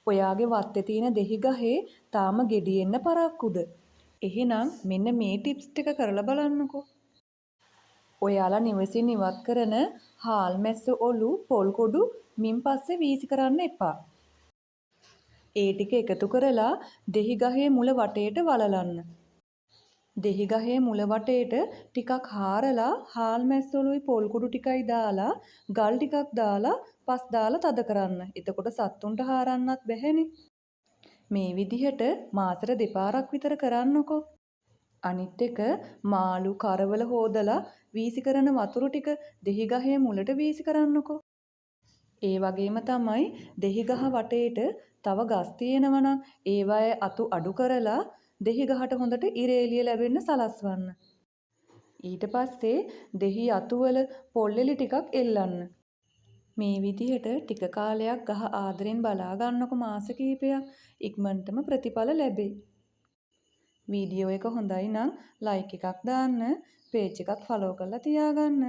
ඔයාගේ වත්තේ තියෙන දෙහි ගහේ තාම ගෙඩි එන්න පරක්කුද? එහෙනම් මෙන්න මේ ටිප්ස් ටික කරලා බලන්නකෝ. ඔයාලා නිවසින් ඉවත් කරන හාල් මැස්ස ඔලු පොල් කොඩු මින් පස්සේ වීසි කරන්න එපා. ඒ ටික එකතු කරලා දෙහි ගහේ මුල වටේට වලලන්න. දෙහි ගහේ මුල වටේට ටිකක් හාරලා හාල් මැස්ස ඔලුයි පොල් කුඩු ටිකයි දාලා ගල් ටිකක් දාලා පස් දාලා තද කරන්න. එතකොට සත්තුන්ට හාරන්නත් බැහැනේ. මේ විදිහට මාසෙට දෙපාරක් විතර කරන්නකෝ. අනිත් එක මාළු කරවල හොදලා වීසි කරන වතුර ටික දෙහි ගහේ මුලට වීසි කරන්නකෝ. ඒ වගේම තමයි දෙහි ගහ වටේට තව ගස් තියෙනවා නම් ඒවායේ අතු අඩු කරලා දෙහි ගහට හොඳට ඉර එළිය ලැබෙන්න සලස්වන්න. ඊට පස්සේ දෙහි අතුවල පොල්ලෙලි ටිකක් එල්ලන්න. මේ විදිහට ටික කාලයක් ගහ ආදරෙන් බලා ගන්නකො මාස කිහිපයක් ඉක්මනටම ප්‍රතිඵල ලැබෙයි. වීඩියෝ එක හොඳයි නම් ලයික් එකක් දාන්න, පේජ් එකත් ෆලෝ කරලා තියාගන්න.